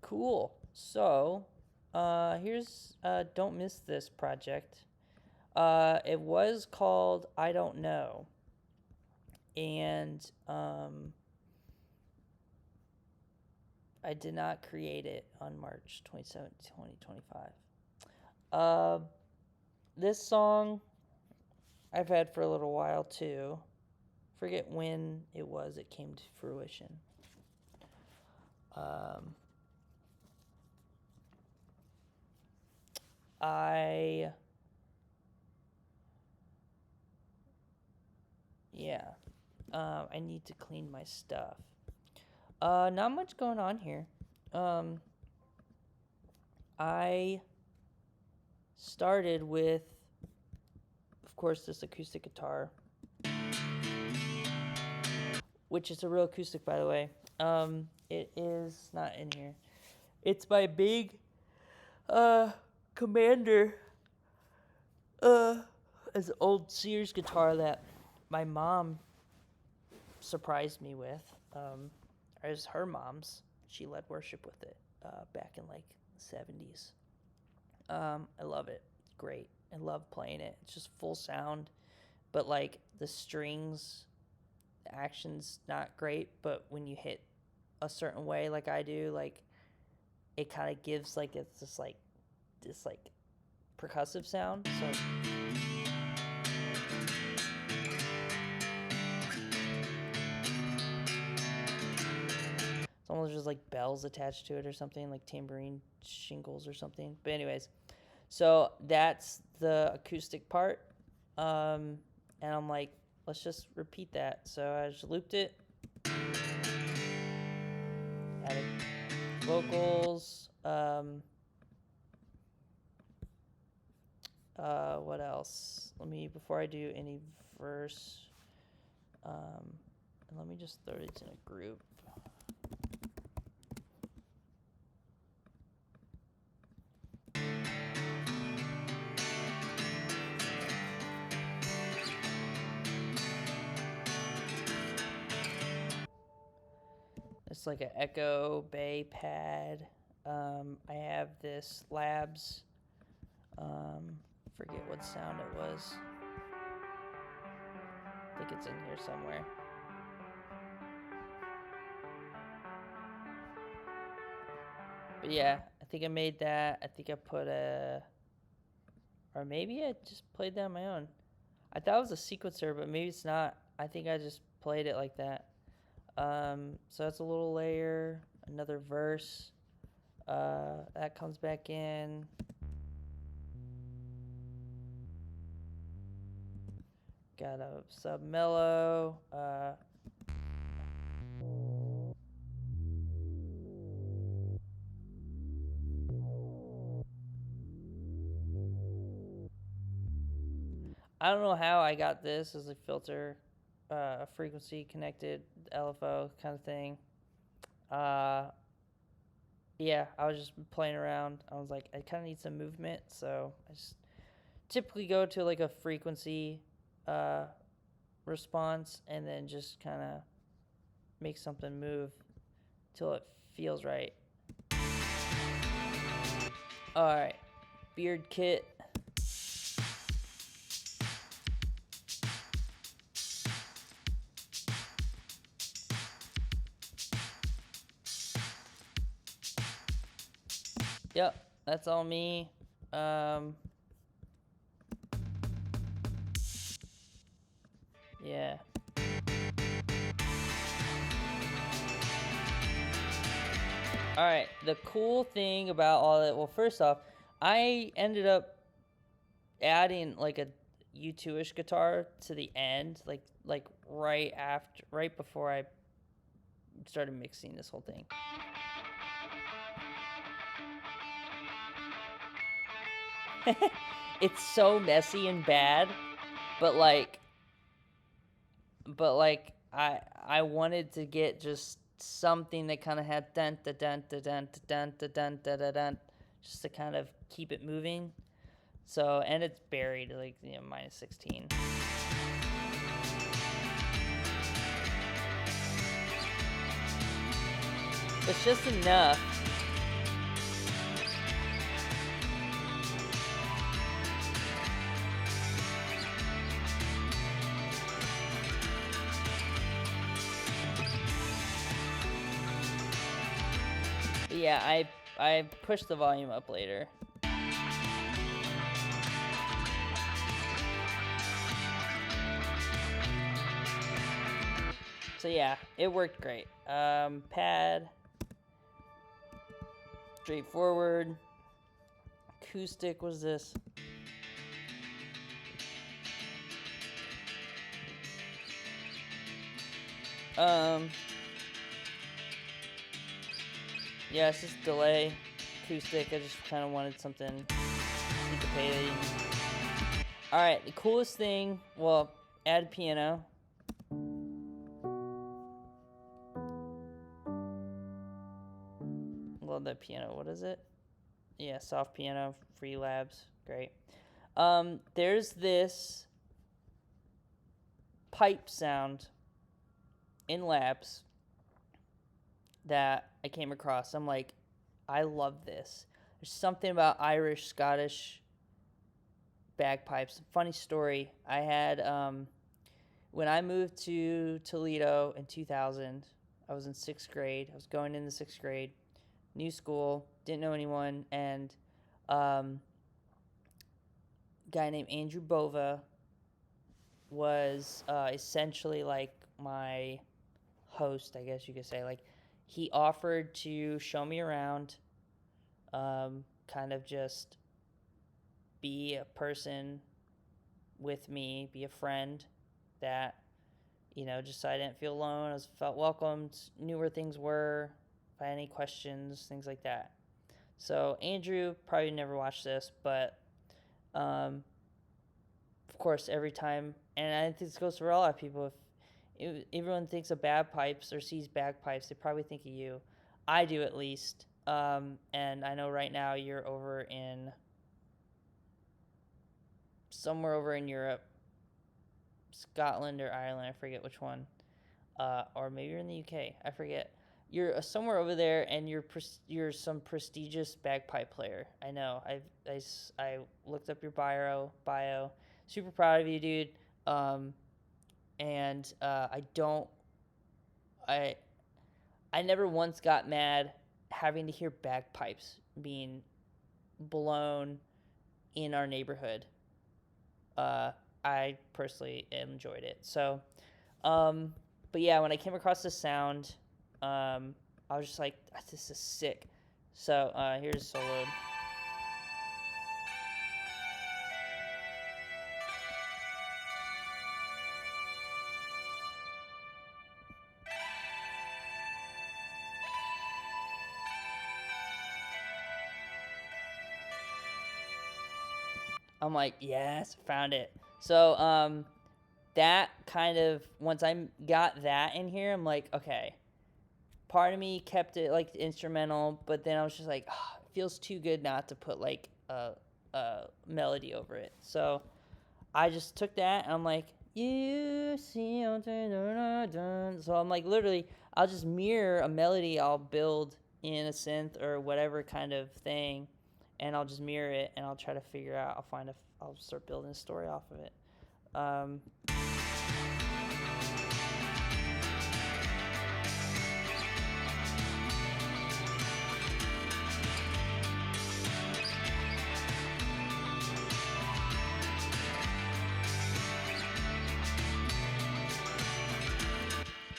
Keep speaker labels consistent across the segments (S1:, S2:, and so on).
S1: Cool. So, here's Don't Miss This project. It was called I Don't Know. And I did not create it on March 27th, 2025. This song I've had for a little while too. Forget when it came to fruition. I I need to clean my stuff. Not much going on here. I started with, of course, this acoustic guitar, which is a real acoustic, by the way. It is not in here. It's my big, Commander, it's an old Sears guitar that my mom surprised me with. It was her mom's. She led worship with it back in like the 70s. I love it. It's great. I love playing it. It's just full sound, but like the strings, the action's not great. But when you hit a certain way, like I do, like it kind of gives like it's just like this like percussive sound. So. It's almost just like bells attached to it or something, like tambourine shingles or something. But anyways, so that's the acoustic part. And I'm like, let's just repeat that. So I just looped it. Added vocals. What else? Before I do any verse, let me just throw it in a group. It's like an Echo Bay pad. I have this Labs. Forget what sound it was. I think it's in here somewhere. But yeah, I think I made that. I think I put or maybe I just played that on my own. I thought it was a sequencer, but maybe it's not. I think I just played it like that. So that's a little layer, another verse. That comes back in. Got a sub mellow. I don't know how I got this as a filter, frequency connected LFO kind of thing. Yeah, I was just playing around. I was like, I kind of need some movement, so I just typically go to like a frequency response and then just kind of make something move till it feels right. All right, Beard Kit. Yep, that's all me. Yeah. All right, the cool thing about all that, well, first off, I ended up adding like a U2-ish guitar to the end, like right before I started mixing this whole thing. It's so messy and bad, but I wanted to get just something that kind of had dun da dun da dun da dun da dun da da dun, just to kind of keep it moving. So, and it's buried like minus 16. It's just enough Yeah, I pushed the volume up later. So yeah, it worked great. Pad, straightforward. Acoustic was this. Yeah, it's just delay, acoustic. I just kind of wanted something syncopated. All right, the coolest thing. Well, add piano. Love that piano. What is it? Yeah, soft piano, Free Labs, great. There's this pipe sound in Labs that I came across. I'm like, I love this. There's something about Irish, Scottish bagpipes. Funny story. I had when I moved to Toledo in 2000. I was in 6th grade. I was going into 6th grade. New school, didn't know anyone, and a guy named Andrew Bova was essentially like my host, I guess you could say. Like, he offered to show me around, kind of just be a person with me, be a friend that, just so I didn't feel alone. I felt welcomed, knew where things were, if I had any questions, things like that. So Andrew probably never watched this, but of course, every time, and I think this goes for a lot of people, if everyone thinks of bagpipes or sees bagpipes, they probably think of you. I do, at least. And I know right now you're somewhere over in Europe, Scotland or Ireland, I forget which one, or maybe you're in the UK, I forget. You're somewhere over there, and you're some prestigious bagpipe player. I know. I looked up your bio. Super proud of you, dude. And I never once got mad having to hear bagpipes being blown in our neighborhood. I personally enjoyed it. So, but yeah, when I came across the sound, I was just like, this is sick. So here's soloed. I'm like, yes, found it. So that kind of, once I got that in here, I'm like, okay. Part of me kept it like instrumental, but then I was just like, oh, it feels too good not to put like a melody over it. So I just took that and I'm like, you see, so I'm like, literally, I'll just mirror a melody I'll build in a synth or whatever kind of thing, and I'll just mirror it, and I'll try to figure out, I'll start building a story off of it.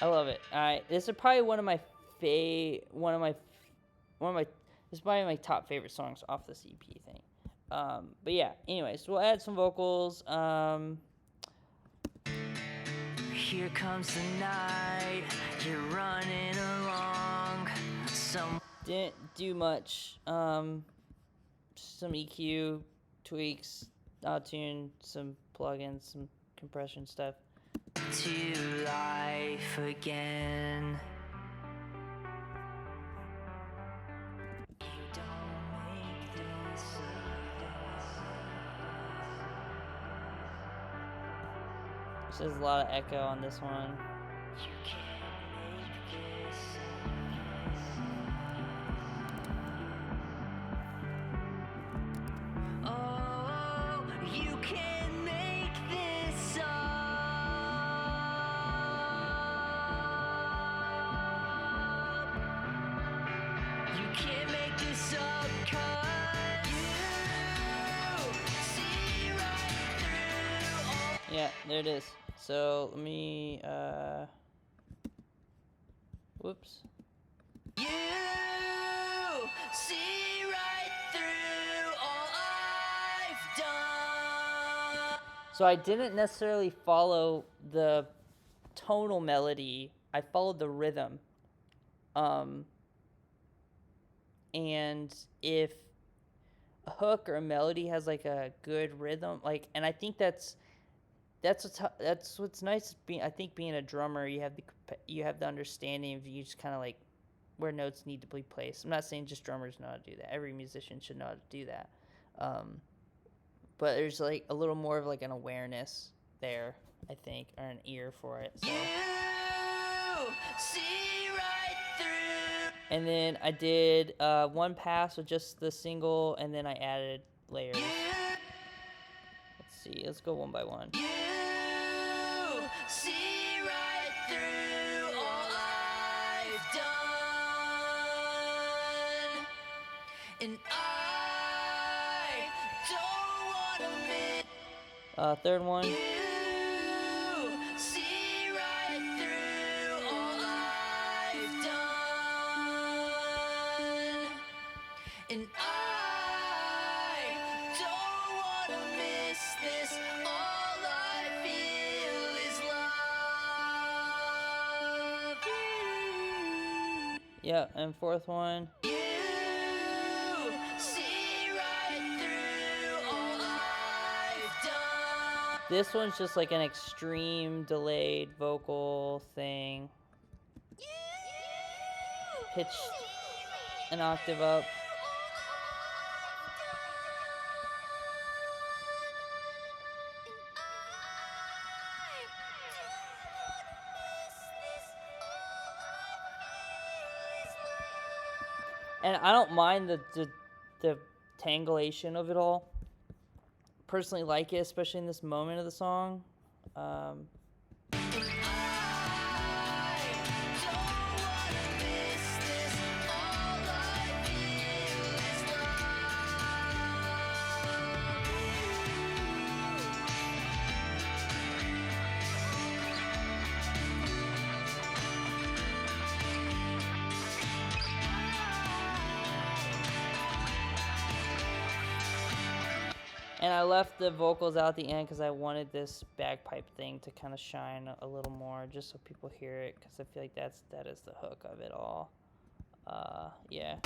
S1: I love it. All right, this is probably this is probably my top favorite songs off this EP thing. But yeah, anyways, we'll add some vocals. Here comes the night, you're running along. Didn't do much. Some EQ tweaks, auto-tune, some plugins, some compression stuff. To life again. You don't make this up. There's a lot of echo on this one. You can't make this up. Oh, you can make this up. You can't make this up 'cause you see right through all. Yeah, there it is. So let me whoops. You see right through all I've done. So I didn't necessarily follow the tonal melody. I followed the rhythm. And if a hook or a melody has like a good rhythm, like, and I think that's what's nice being, I think, being a drummer, you have the understanding of, you just kind of like where notes need to be placed. I'm not saying just drummers know how to do that. Every musician should know how to do that. But there's like a little more of like an awareness there, I think, or an ear for it. So. You see right through. And then I did one pass with just the single, and then I added layers. Let's see. Let's go one by one. You see right through all I've done, and I don't wanna miss. Third one. You see right through all I've done, and I don't wanna miss this. All I feel is love. Yeah, and fourth one. You see right through all I've done. This one's just like an extreme delayed vocal thing. Pitched an octave up. And I don't mind the tangulation of it all. Personally like it, especially in this moment of the song. And I left the vocals out at the end because I wanted this bagpipe thing to kind of shine a little more, just so people hear it, because I feel like that is the hook of it all. Yeah.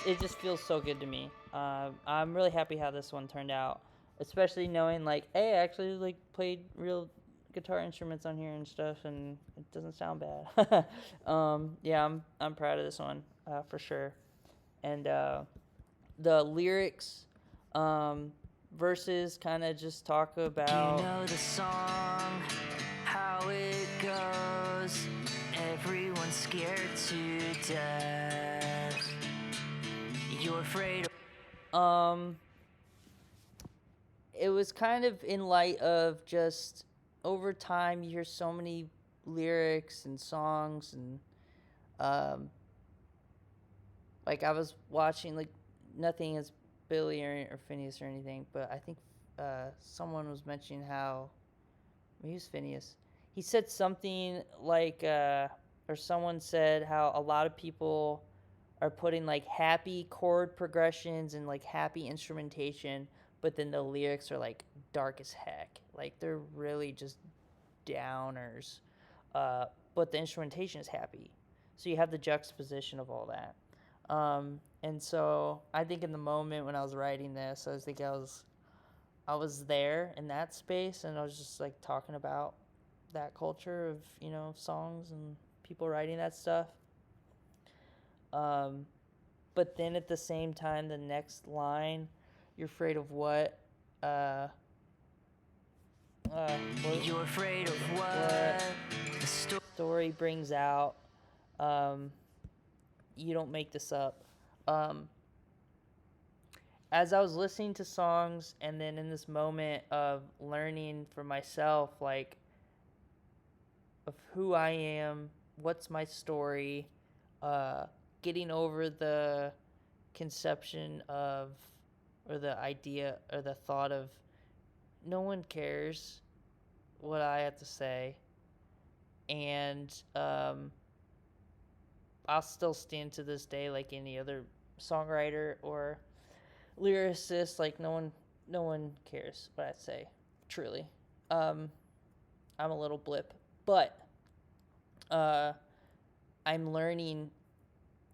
S1: It just feels so good to me. I'm really happy how this one turned out, especially knowing like, hey, I actually like played real guitar instruments on here and stuff, and it doesn't sound bad. Yeah, I'm proud of this one for sure. And the lyrics, verses kind of just talk about, you know, the song, how it goes, everyone's scared to death, you're afraid of. It was kind of in light of just over time you hear so many lyrics and songs, and like I was watching, like, nothing as Billy or Phineas or anything, but I think someone was mentioning how, maybe it was Phineas, he said something like, or someone said how a lot of people are putting like happy chord progressions and like happy instrumentation, but then the lyrics are like dark as heck. Like they're really just downers, but the instrumentation is happy. So you have the juxtaposition of all that. And so I think in the moment when I was writing this, I think I was there in that space, and I was just like talking about that culture of, you know, songs and people writing that stuff. But then at the same time, the next line, you're afraid of what? You're afraid of what the story brings out. You don't make this up. As I was listening to songs, and then in this moment of learning for myself, like, who I am, what's my story, uh, getting over the conception of, or the idea, or the thought of, no one cares what I have to say, and I'll still stand to this day like any other songwriter or lyricist. Like no one cares what I say, truly. Um, I'm a little blip, but uh, I'm learning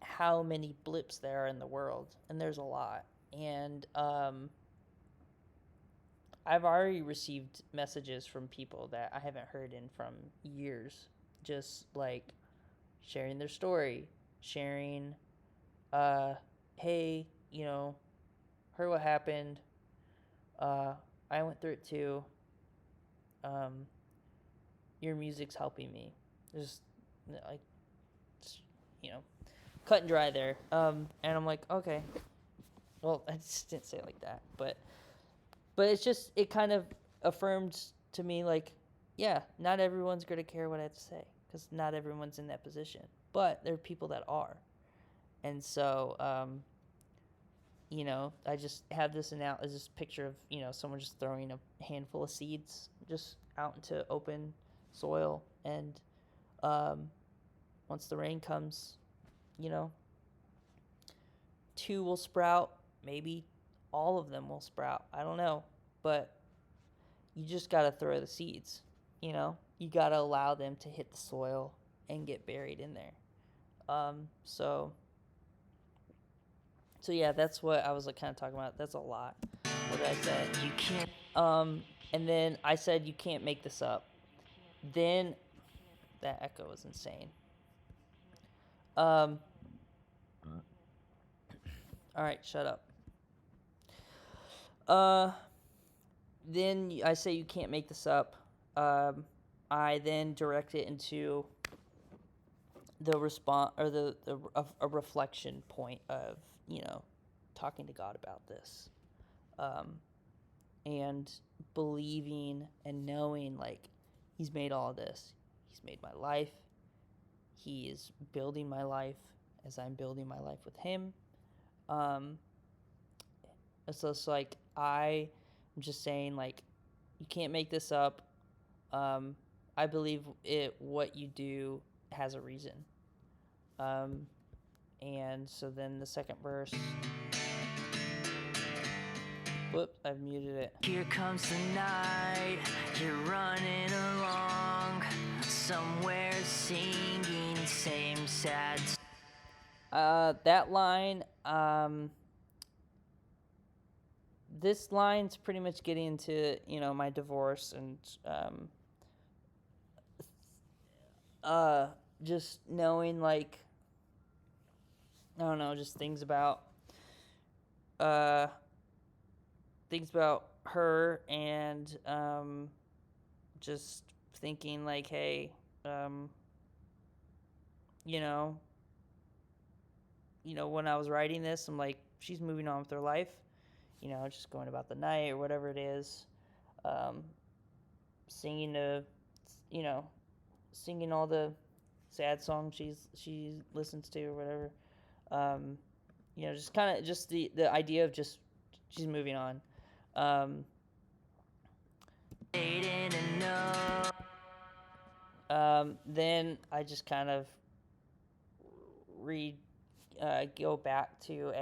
S1: how many blips there are in the world, and there's a lot. And I've already received messages from people that I haven't heard in from years, just like sharing their story, sharing, hey, heard what happened. I went through it too. Um, your music's helping me. Just like, you know, cut and dry there. And I'm like, okay. Well, I just didn't say it like that, but it's just, it kind of affirmed to me, like, yeah, not everyone's gonna care what I have to say, because not everyone's in that position, but there are people that are. And so I just have this this picture of someone just throwing a handful of seeds just out into open soil, and once the rain comes, you know, two will sprout, maybe all of them will sprout. I don't know, but you just got to throw the seeds, You got to allow them to hit the soil and get buried in there. So yeah, that's what I was kind of talking about. That's a lot. What did I say? You can't. And then I said you can't make this up. Then that echo was insane. All right, shut up. Then I say you can't make this up. I then direct it into the response, or a reflection point of talking to God about this, and believing and knowing, like, He's made all of this. He's made my life. He is building my life as I'm building my life with Him. So it's like, I'm just saying, like, you can't make this up. I believe what you do has a reason. And so then the second verse. Whoops, I've muted it. Here comes the night, you're running along, somewhere singing same sad. That line, this line's pretty much getting into, my divorce, and, just knowing, like, I don't know, just things about her, and just thinking, like, hey, when I was writing this, I'm like, she's moving on with her life, just going about the night or whatever it is, singing all the sad songs she listens to or whatever, just kind of just the idea of just she's moving on. Then I just kind of go back to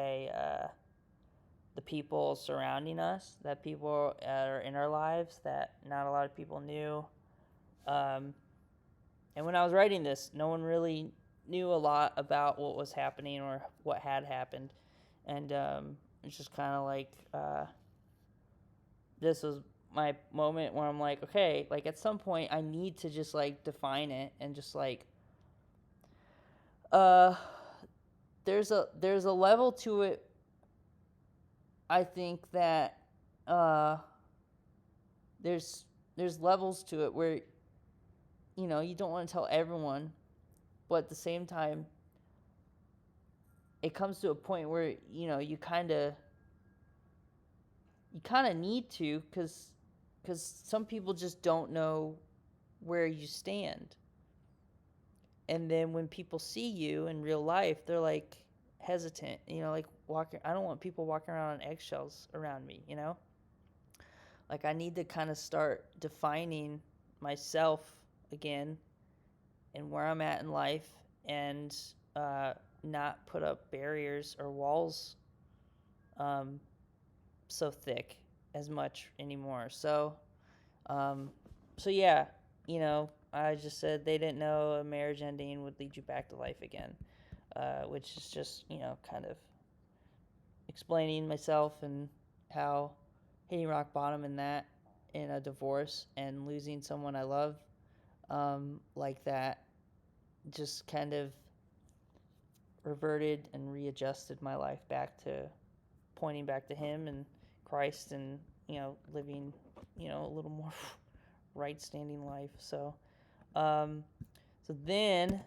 S1: the people surrounding us, that people are in our lives that not a lot of people knew. And when I was writing this, no one really knew a lot about what was happening or what had happened. And it's just kind of like, this was my moment where I'm like, okay, like, at some point I need to just, like, define it, and just, like, there's a level to it, I think, that there's levels to it where you don't want to tell everyone, but at the same time it comes to a point where you kind of need to, because some people just don't know where you stand. And then when people see you in real life, they're like hesitant, like walking. I don't want people walking around on eggshells around me, Like I need to kind of start defining myself again and where I'm at in life, and not put up barriers or walls um, so thick as much anymore. Um, so yeah, I just said they didn't know a marriage ending would lead you back to life again, which is just, kind of explaining myself and how hitting rock bottom in a divorce and losing someone I love like that just kind of reverted and readjusted my life back to pointing back to Him and Christ, and living a little more right standing life. Um, so then,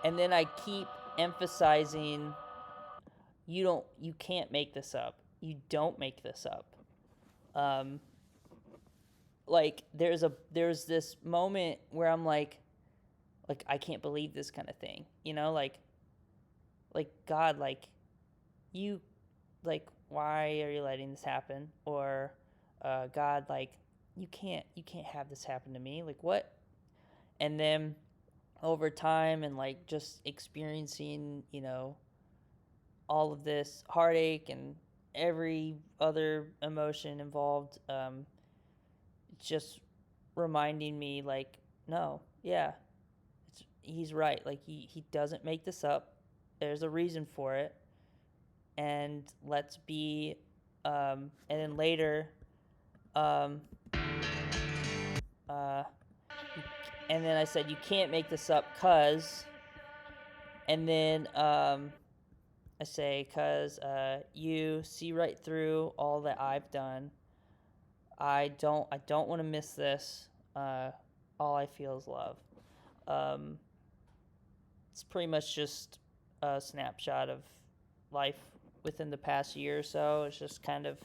S1: and then I keep emphasizing, you can't make this up. You don't make this up. Um, like there's this moment where I'm like I can't believe this kind of thing, like God, like you, like why are you letting this happen? Or God, like you can't have this happen to me. Like what? And then over time and like just experiencing, all of this heartache and every other emotion involved, just reminding me like, no, yeah, he's right. Like he doesn't make this up. There's a reason for it, and let's be. And then later, um, uh, and then I said, you can't make this up, cause. And then I say, cause you see right through all that I've done. I don't want to miss this. All I feel is love. Um, it's pretty much just a snapshot of life within the past year or so. It's just kind of,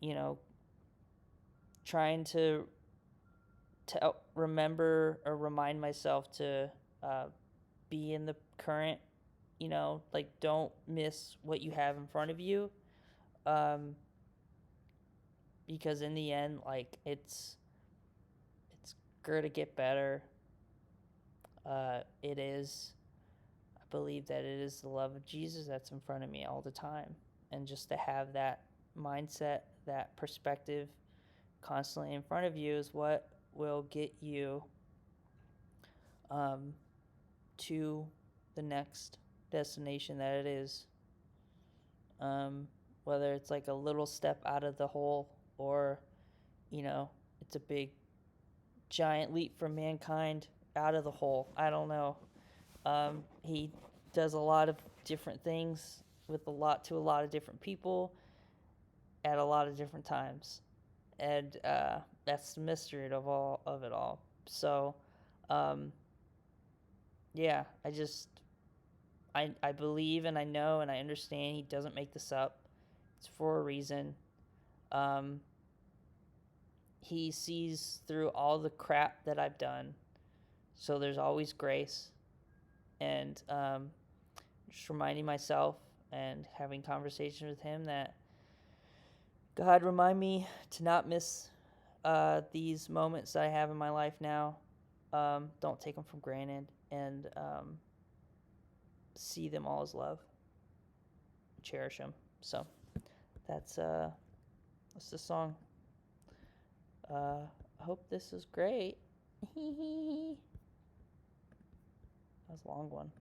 S1: you know, trying to remember or remind myself to be in the current, like don't miss what you have in front of you. Um, because in the end, like it's gonna get better. It is. I believe that it is the love of Jesus that's in front of me all the time, and just to have that mindset, that perspective, constantly in front of you is what will get you um, to the next destination that it is. Um, Whether it's like a little step out of the hole, or, it's a big, giant leap for mankind out of the hole. I don't know. He does a lot of different things with a lot of different people at a lot of different times, and that's the mystery of it all. So, um, yeah, I believe and I know and I understand He doesn't make this up. It's for a reason. Um, he sees through all the crap that I've done, so there's always grace. And just reminding myself and having conversations with Him that God, remind me to not miss these moments that I have in my life now. Don't take them for granted, and see them all as love. Cherish them. So that's the song. I hope this is great. That was a long one.